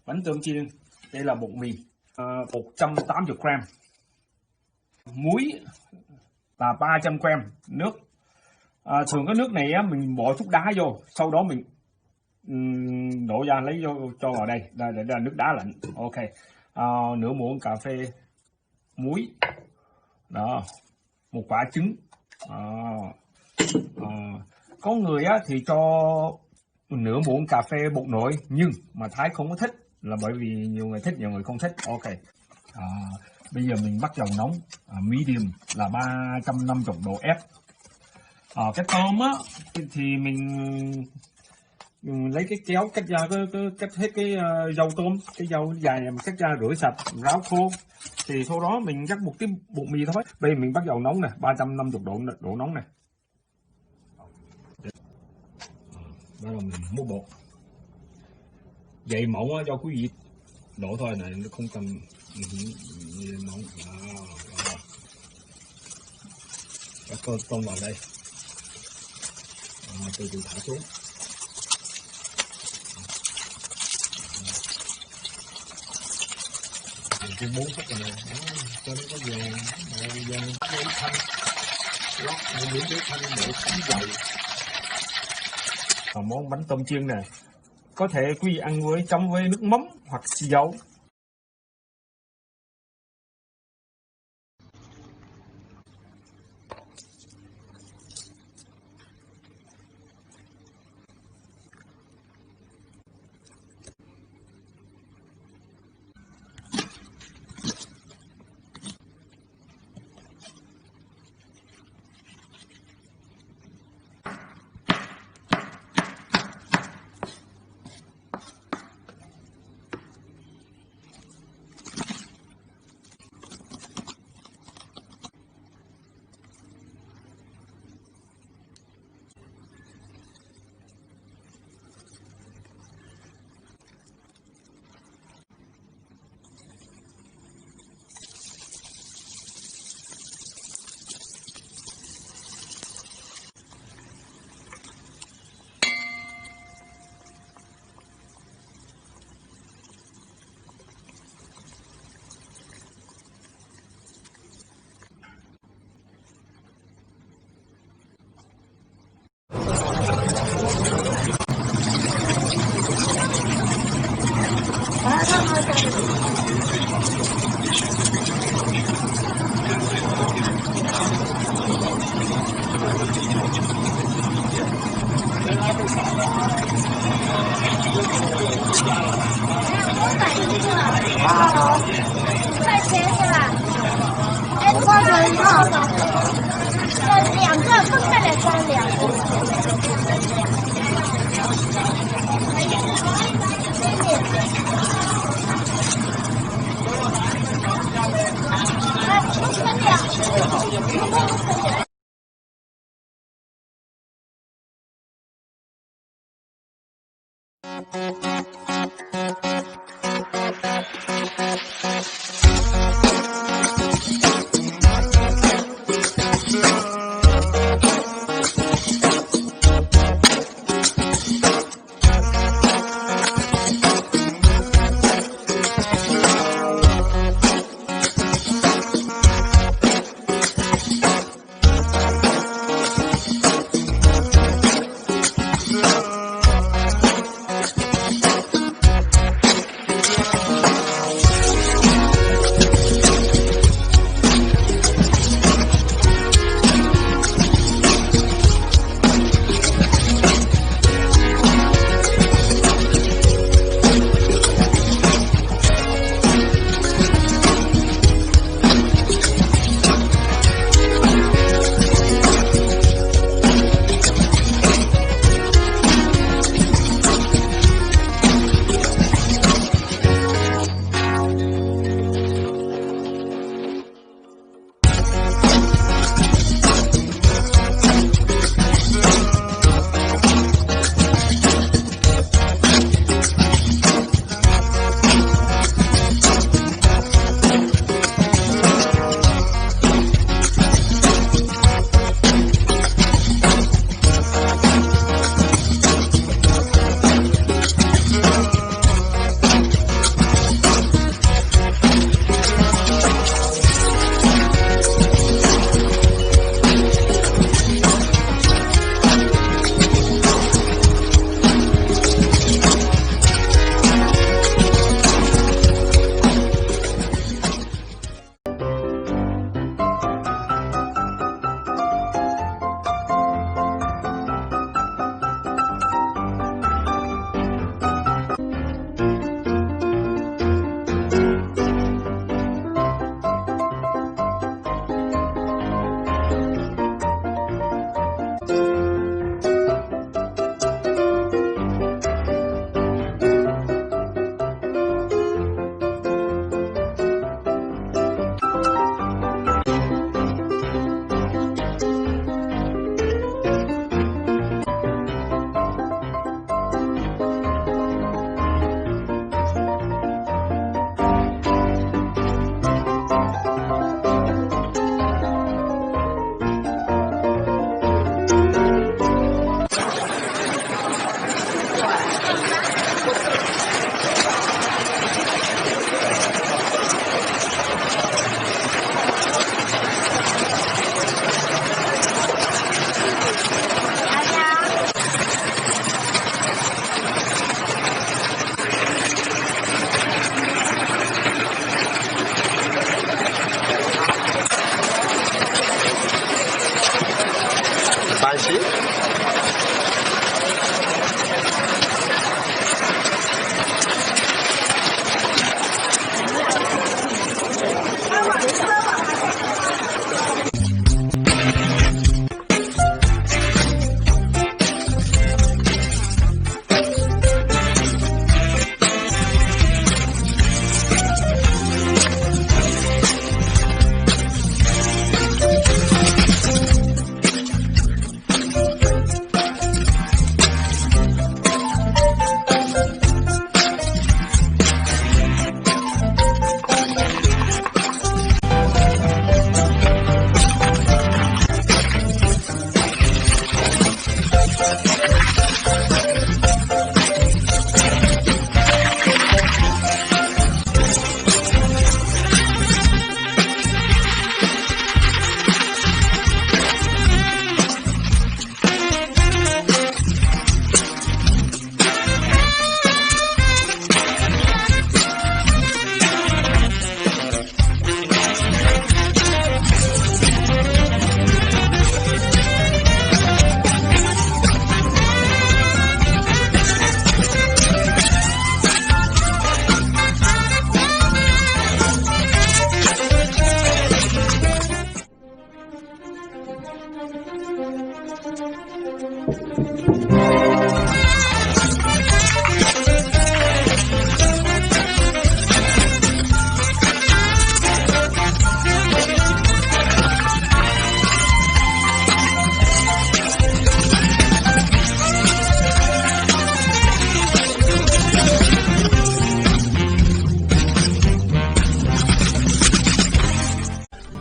Bánh tôm chiên, đây là bột mì 180 gram, muối là 300 gram, nước. Thường cái nước này á, mình bỏ chút đá vô, sau đó mình đổ ra lấy vô cho vào đây. Đây là nước đá lạnh. Ok. Nửa muỗng cà phê muối. Đó, một quả trứng. Có người á thì cho nửa muỗng cà phê bột nồi, nhưng mà Thái không có thích, là bởi vì nhiều người thích, nhiều người không thích. Ok. Bây giờ mình bắt dầu nóng, medium là 350 độ F. Cái tôm á thì mình lấy cái kéo cắt ra cắt hết cái dầu tôm, cái dầu dài mình cắt ra rửa sạch, ráo khô, thì sau đó mình rắc một cái bột mì thôi. Bây giờ mình bắt dầu nóng nè, 350 độ nóng này. Bắt đầu mình múc bột, dày mỏng á, cho quý vị đổ thôi này, nó không cần mỏng. Các tôm vào đây, từ từ thả xuống. Cái 4 phút rồi này, cho nó có vàng, vàng cái thanh, lót những cái thanh để thấm dầu. Món bánh tôm chiên này có thể quý vị ăn chấm với nước mắm hoặc xì dầu.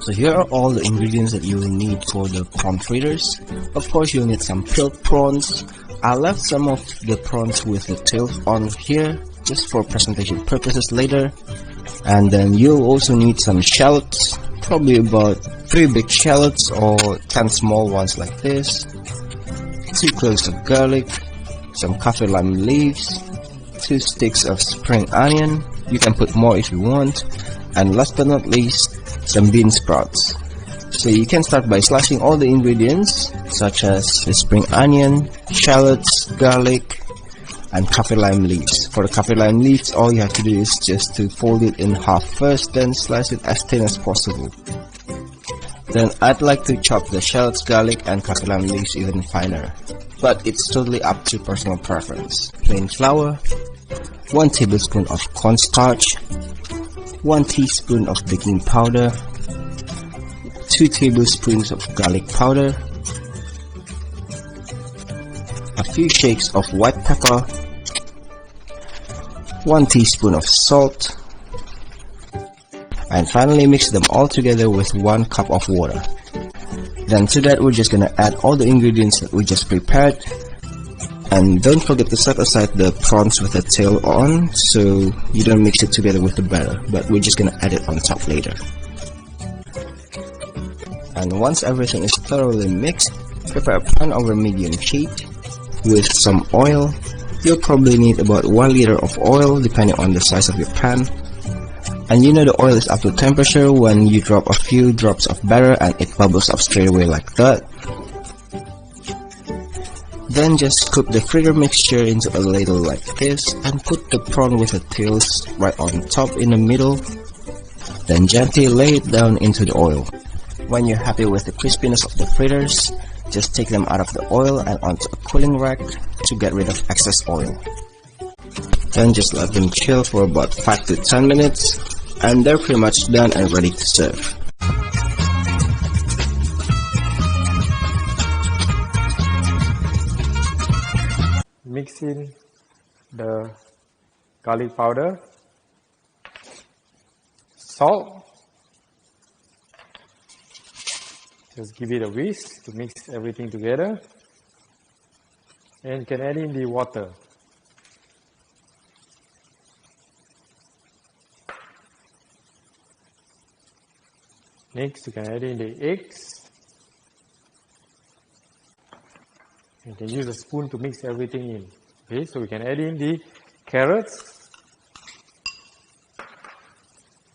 So here are all the ingredients that you will need for the prawn fritters. Of course, you'll need some peeled prawns. I left some of the prawns with the tails on here just for presentation purposes later. And then you'll also need some shallots, probably about 3 big shallots or 10 small ones like this, 2 cloves of garlic, some kaffir lime leaves, 2 sticks of spring onion. You can put more if you want. And last but not least, some bean sprouts. So you can start by slashing all the ingredients such as the spring onion, shallots, garlic, and kaffir lime leaves. For the kaffir lime leaves, all you have to do is just to fold it in half first, then slice it as thin as possible. Then I'd like to chop the shallots, garlic, and kaffir lime leaves even finer, but it's totally up to personal preference. Plain flour, 1 tablespoon of cornstarch, 1 teaspoon of baking powder, 2 tablespoons of garlic powder, a few shakes of white pepper, 1 teaspoon of salt, and finally mix them all together with 1 cup of water. Then to that, we're just gonna add all the ingredients that we just prepared. And don't forget to set aside the prawns with the tail on so you don't mix it together with the batter, but we're just gonna add it on top later. And once everything is thoroughly mixed, prepare a pan over medium heat with some oil. You'll probably need about 1 liter of oil depending on the size of your pan. And you know the oil is up to temperature when you drop a few drops of batter and it bubbles up straight away like that. Then just scoop the fritter mixture into a ladle like this and put the prawn with the tails right on top in the middle. Then gently lay it down into the oil. When you're happy with the crispiness of the fritters, just take them out of the oil and onto a cooling rack to get rid of excess oil. Then just let them chill for about 5 to 10 minutes and they're pretty much done and ready to serve. Mix in the garlic powder, salt, just give it a whisk to mix everything together, and you can add in the water. Next, you can add in the eggs. You can use a spoon to mix everything in. Okay, so we can add in the carrots,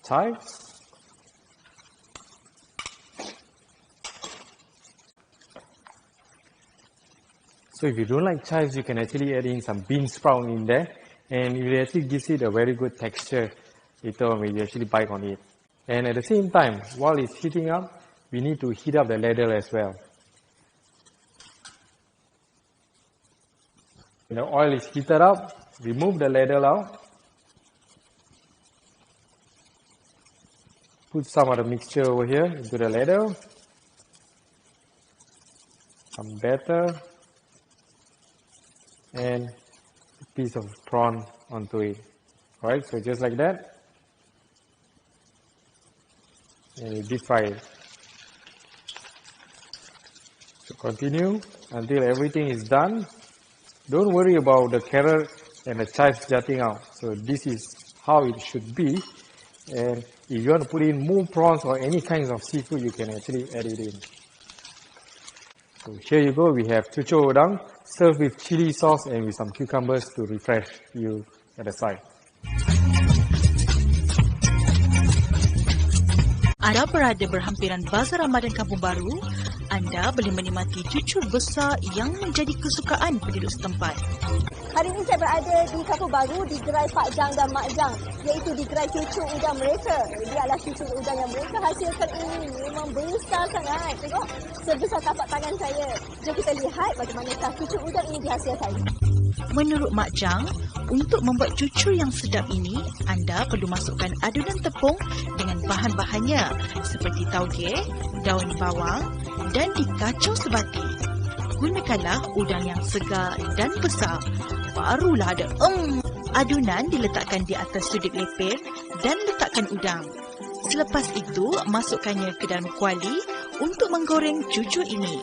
chives, so if you don't like chives, you can actually add in some bean sprout in there, and it actually gives it a very good texture later when you actually bite on it. And at the same time, while it's heating up, we need to heat up the ladle as well. When the oil is heated up, remove the ladle out. Put some of the mixture over here into the ladle. Some batter. And a piece of prawn onto it. Alright, so just like that. And you deep fry it. So continue until everything is done. Don't worry about the carrot and the chives jutting out. So this is how it should be. And if you want to put in more prawns or any kinds of seafood, you can actually add it in. So here you go. We have cucur udang served with chili sauce and with some cucumbers to refresh you at the side. Anda berada berhampiran Bazar Ramadan Kampung Baru. Anda boleh menikmati cucur besar yang menjadi kesukaan penduduk setempat. Hari ini saya berada di Kampung Baru, di gerai Pak Jang dan Mak Jang, iaitu di gerai cucur udang mereka. Dia adalah cucur udang yang mereka hasilkan ini memang besar sangat. Tengok, sebesar tapak tangan saya. Jom kita lihat bagaimanakah cucur udang ini dihasilkan. Menurut Mak Jang, untuk membuat cucur yang sedap ini, anda perlu masukkan adunan tepung dengan bahan-bahannya seperti tauge, daun bawang dan dikacau sebati. Gunakanlah udang yang segar dan besar. Barulah ada adunan diletakkan di atas sudut lepir dan letakkan udang. Selepas itu, masukkannya ke dalam kuali untuk menggoreng cucur ini.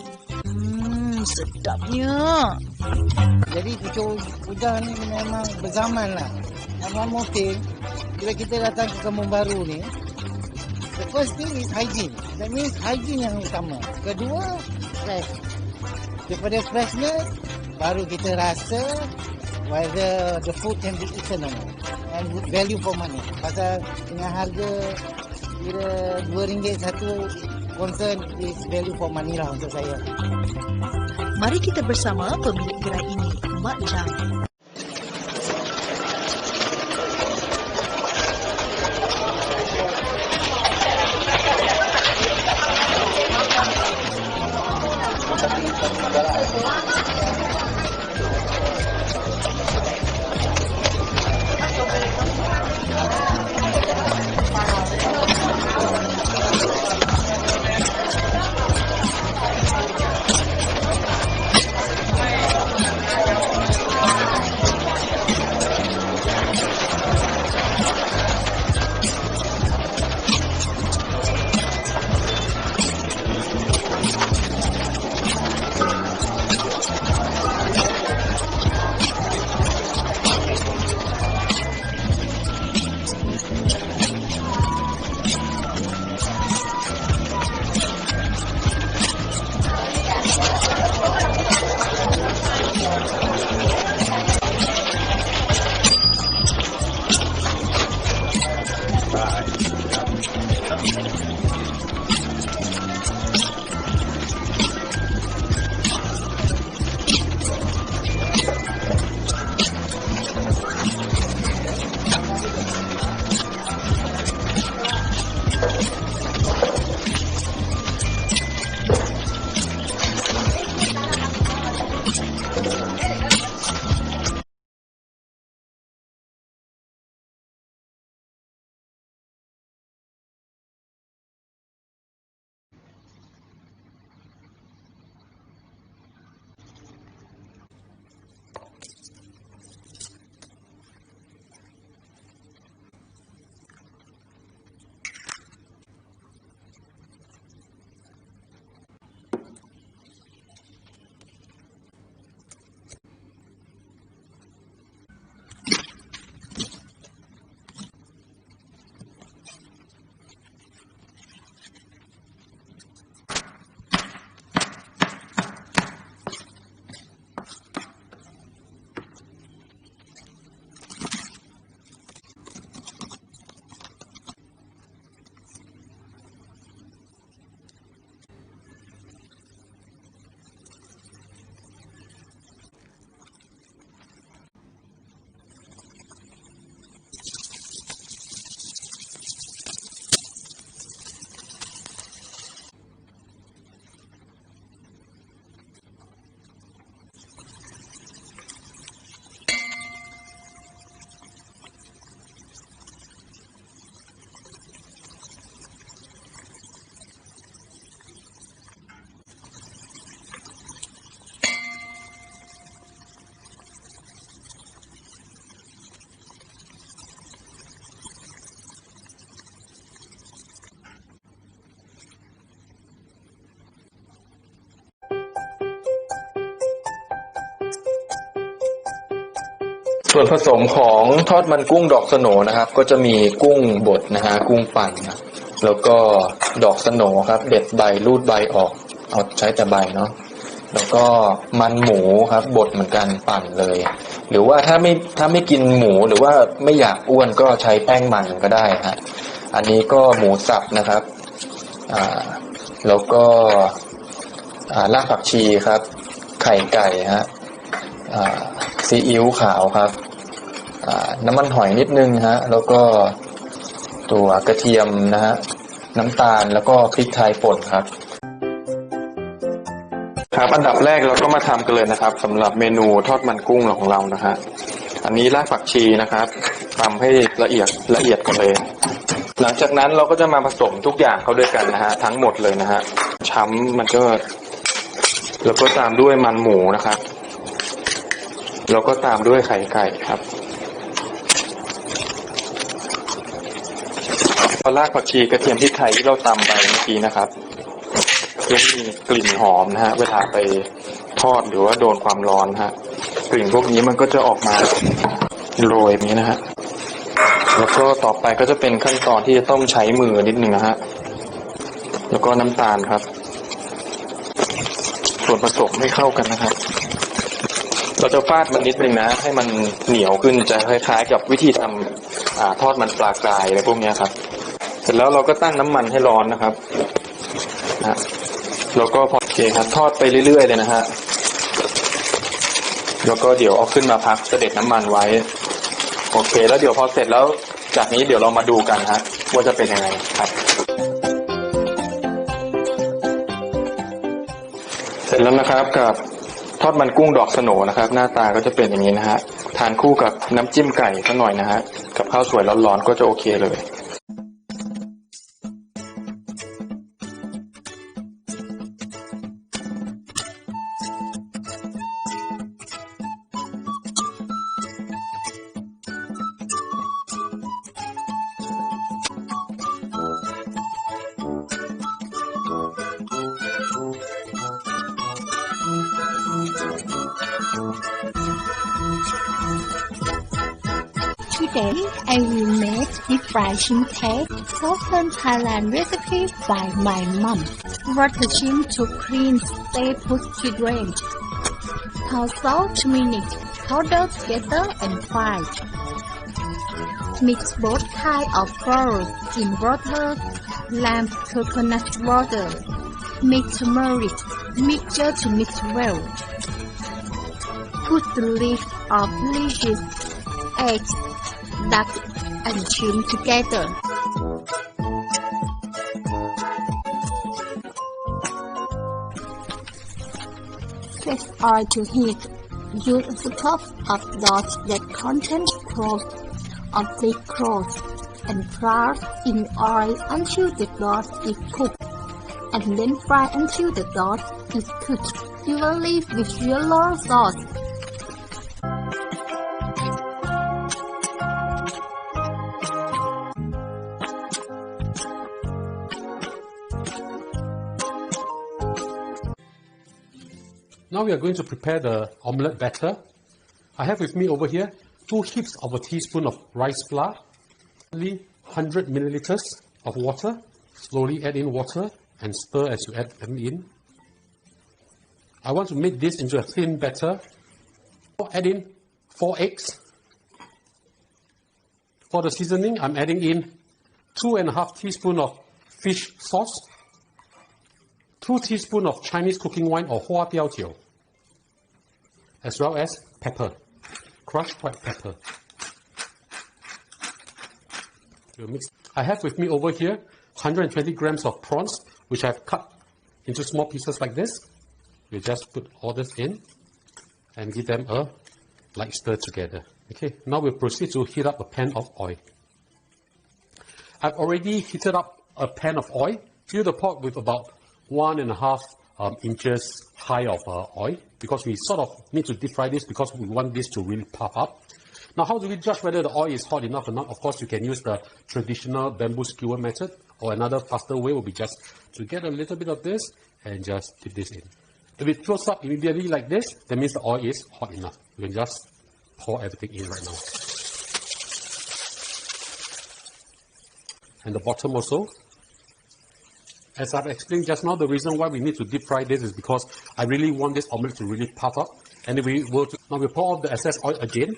Sedapnya. Jadi cucur udang ni memang berzaman lah. Yang one more thing, bila kita datang ke kampung baru ni, the first thing is hygiene. That means hygiene yang utama. Kedua, fresh. Daripada freshness, baru kita rasa whether the food can be eaten or not. And value for money. Pasal dengan harga kira RM2 satu, concern is value for money lah untuk saya. Mari kita bersama pemilik gerai ini, Mak Jang.ส่วนผสมของทอดมันกุ้งดอกสโหนนะครับก็จะมีกุ้งบดนะฮะกุ้งปั่นนะแล้วก็ดอกสโหนครับเด็ดใบรูดใบออกเอาใช้แต่ใบเนาะแล้วก็มันหมูครับบดเหมือนกันปั่นเลยหรือว่าถ้าไม่กินหมูหรือว่าไม่อยากอ้วนก็ใช้แป้งมันก็ได้ฮะอันนี้ก็หมูสับนะครับแล้วก็รากผักชีครับไข่ไก่ฮะซีอิ๊วขาวครับน้ำมันหอยนิดนึงฮะแล้วก็ตัวกระเทียมนะฮะน้ำตาลแล้วก็พริกไทยป่นครับครับอันดับแรกเราก็มาทำกันเลยนะครับสำหรับเมนูทอดมันกุ้งของเรานะฮะอันนี้รากผักชีนะครับตำให้ละเอียดก่อนเลยหลังจากนั้นเราก็จะมาผสมทุกอย่างเข้าด้วยกันนะฮะทั้งหมดเลยนะฮะช้ำมันก็แล้วก็ตามด้วยมันหมูนะครับแล้วก็ตามด้วยไข่ไก่ครับ รากผักชีกระเทียมพริกไทยที่เราตำไปเมื่อกี้นะครับเพื่อมีกลิ่นหอมนะฮะเวลาไปทอดหรือว่าโดนความร้อนฮะกลิ่นพวกนี้มันก็จะออกมาโรยแบบนี้นะฮะแล้วก็ต่อไปก็จะเป็นขั้นตอนที่จะต้องใช้มือนิดนึงนะฮะแล้วก็น้ำตาลครับส่วนผสมให้เข้ากันนะครับเราจะฟาดมันนิดนึงนะให้มันเหนียวขึ้นจะคล้ายๆกับวิธีทำทอดมันปลากรายอะไรพวกนี้ครับเสร็จแล้วเราก็ตั้งน้ำมันให้ร้อนนะครับนะแล้วก็พอโอเคครับทอดไปเรื่อยๆเลยนะฮะแล้วก็เดี๋ยวเอาขึ้นมาพักเสด็จน้ำมันไว้โอเคแล้วเดี๋ยวพอเสร็จแล้วจากนี้เดี๋ยวเรามาดูกันฮะว่าจะเป็นยังไงครับเสร็จแล้วนะครับกับทอดมันกุ้งดอกสโหนนะครับหน้าตาก็จะเป็นอย่างนี้นะฮะทานคู่กับน้ำจิ้มไก่สักหน่อยนะฮะกับข้าวสวยร้อนๆก็จะโอเคเลย Today, I will make deep fried pancake, Southern Thailand recipe by my mom. Water to clean, stay put to drain. Pour salt 2 minutes, powder together and fry. Mix both kinds of flour in water, lamb coconut water. Mix turmeric, mixture to mix well. Put the leaf of lettuce, eggs, duck and shrimp together. Set oil to heat. Use a top of dots that contain cloves or thick cloves and fry in oil until the dot is cooked, and then fry until the dot is cooked evenly with yellow sauce. Now we are going to prepare the omelette batter. I have with me over here 2 heaps of a teaspoon of rice flour, only 100 milliliters of water. Slowly add in water and stir as you add them in. I want to make this into a thin batter. Add in 4 eggs. For the seasoning, I'm adding in 2.5 teaspoons of fish sauce, 2 teaspoons of Chinese cooking wine or hoa tiao jiu, as well as pepper, crushed white pepper. We'll mix. I have with me over here 120 grams of prawns, which I've cut into small pieces like this. We just put all this in and give them a light stir together. Okay, now we'll proceed to heat up a pan of oil. I've already heated up a pan of oil. Fill the pot with about 1.5 inches high of oil, because we sort of need to deep fry this because we want this to really puff up. Now, how do we judge whether the oil is hot enough or not? Of course, you can use the traditional bamboo skewer method, or another faster way will be just to get a little bit of this and just dip this in. If it floats up immediately like this, that means the oil is hot enough. You can just pour everything in right now. And the bottom also. As I've explained just now, the reason why we need to deep fry this is because I really want this omelette to really puff up. And if we will, now we pour off the excess oil again.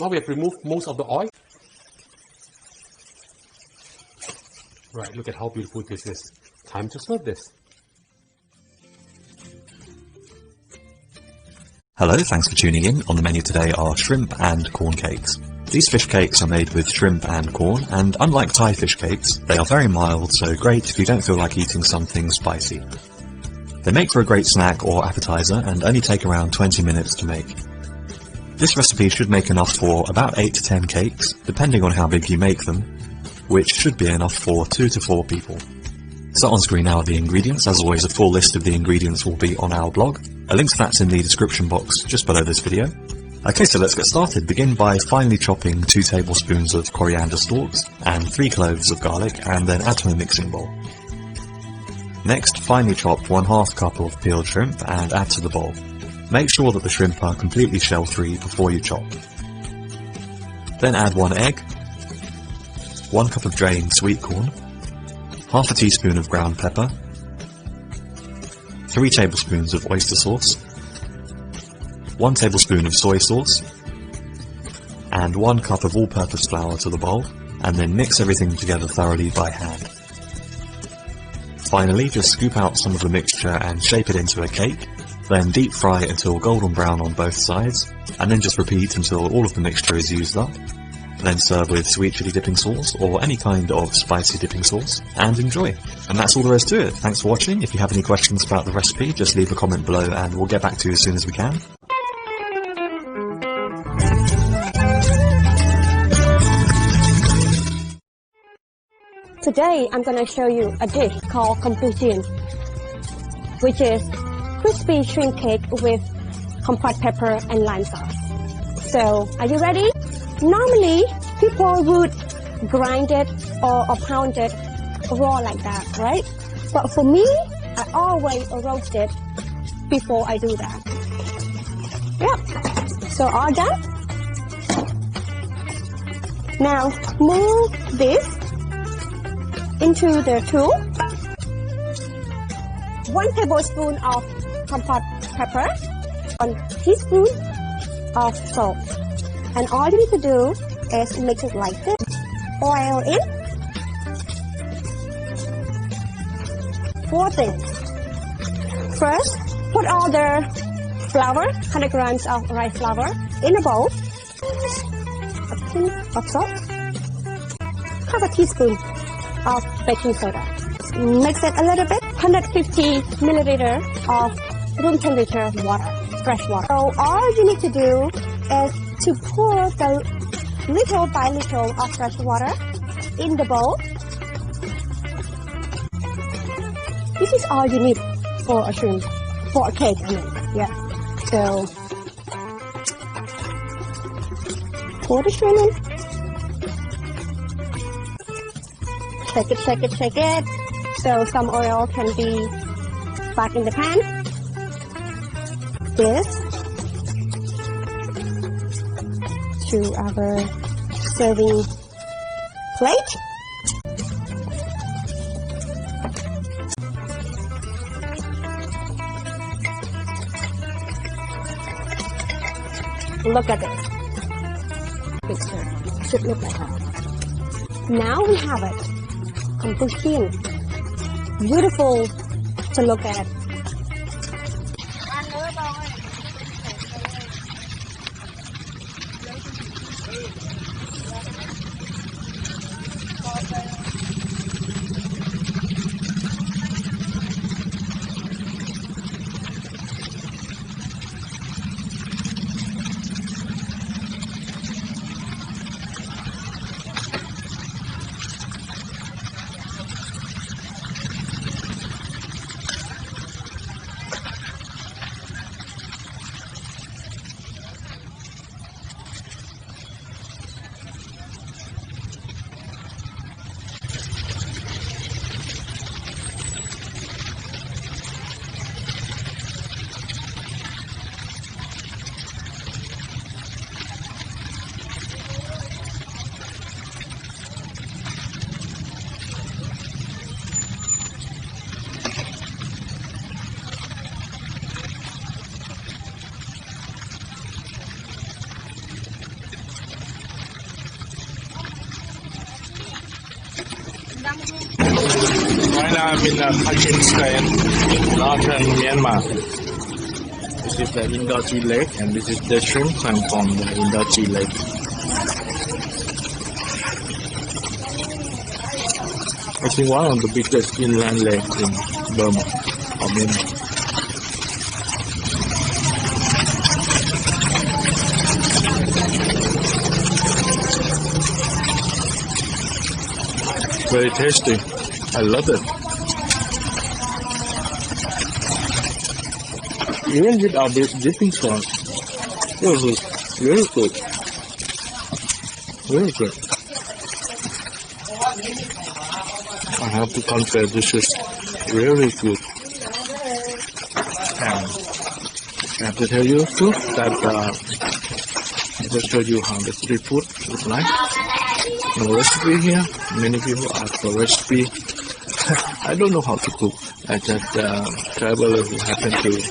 Now we have removed most of the oil. Right, look at how beautiful this is. Time to serve this. Hello, thanks for tuning in. On the menu today are shrimp and corn cakes. These fish cakes are made with shrimp and corn, and unlike Thai fish cakes, they are very mild, so great if you don't feel like eating something spicy. They make for a great snack or appetizer and only take around 20 minutes to make. This recipe should make enough for about 8 to 10 cakes, depending on how big you make them, which should be enough for 2 to 4 people. So on screen now are the ingredients. As always, a full list of the ingredients will be on our blog. A link to that's in the description box just below this video. Okay, so let's get started. Begin by finely chopping 2 tablespoons of coriander stalks and 3 cloves of garlic, and then add to a mixing bowl. Next, finely chop 1/2 cup of peeled shrimp and add to the bowl. Make sure that the shrimp are completely shell-free before you chop. Then add 1 egg, 1 cup of drained sweet corn, 1/2 teaspoon of ground pepper, 3 tablespoons of oyster sauce, 1 tablespoon of soy sauce, and 1 cup of all-purpose flour to the bowl, and then mix everything together thoroughly by hand. Finally, just scoop out some of the mixture and shape it into a cake, then deep fry until golden brown on both sides, and then just repeat until all of the mixture is used up. Then serve with sweet chili dipping sauce or any kind of spicy dipping sauce, and enjoy. And that's all there is to it. Thanks for watching. If you have any questions about the recipe, just leave a comment below and we'll get back to you as soon as we can. Today I'm going to show you a dish called 012C3.Chiên, which is crispy shrimp cake with compot pepper and lime sauce. So, are you ready? Normally, people would grind it or pound it raw like that, right? But for me, I always roast it before I do that. Yep. So all done. Now move this into the tool. 1 tablespoon of compot pepper, 1 teaspoon of salt. And all you need to do is mix it like this. Oil in. 4 things. First, put all the flour, 100 grams of rice flour, in a bowl. A pinch of salt. 1/2 teaspoon of baking soda. Mix it a little bit. 150 milliliter of room temperature water, fresh water. So all you need to do is to pour the little by little of fresh water in the bowl. This is all you need for a shrimp, for a cake, I mean, yeah. So, pour the shrimp in. Shake it, shake it, shake it. So some oil can be back in the pan. This to our serving plate. Look at this picture. It should look like that. Now we have it. 012C3. Beautiful to look at. Right now I'm in Pancake state, northern Myanmar. This is the Indochi lake, and this is the shrimp come from the Indochi lake. I think one of the biggest inland lakes in Burma or Myanmar. Very tasty. I love it. Even without this dipping sauce, this is Very good. Very good. I have to confess, this is really good. And I have to tell you too that I just show you how the street food look like. No recipe here. Many people ask for recipe. I don't know how to cook. I just traveler who happen to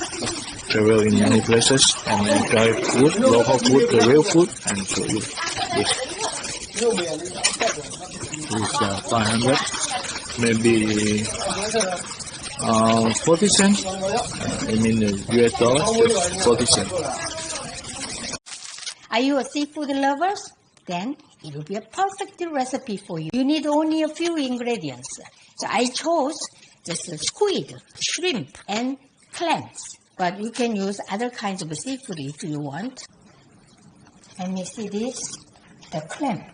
travel in many places and enjoy food, local food, the real food, and show you this. This 500, maybe 40 cents. I mean US dollars, 40 cents. Are you a seafood lover? Then it will be a perfect recipe for you. You need only a few ingredients. So I chose just squid, shrimp, and clams. But you can use other kinds of seafood if you want. Let me see this, the clam.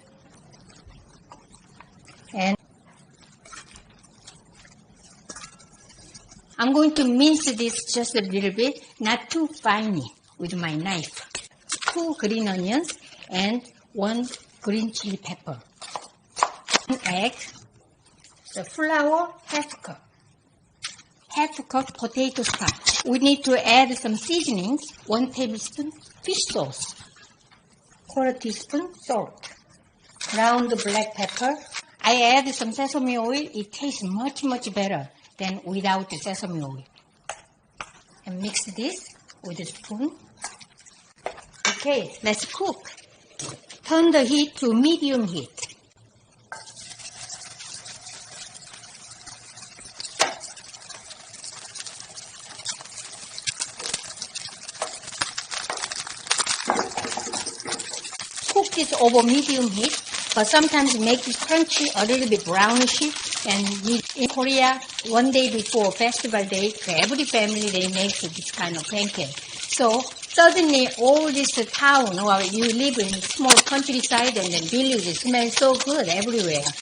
And I'm going to mince this just a little bit, not too finely, with my knife. 2 green onions and 1 green chili pepper. 1 egg, the flour, half cup potato starch. We need to add some seasonings, 1 tablespoon fish sauce, 1/4 teaspoon salt, ground black pepper. I add some sesame oil. It tastes much, much better than without the sesame oil. And mix this with a spoon. Okay, let's cook. Turn the heat to medium heat. Cook this over medium heat, but sometimes make it crunchy, a little bit brownish. And in Korea, one day before festival day, every family they make this kind of pancake. So suddenly all this town, or you live in small countryside and the village smells so good everywhere.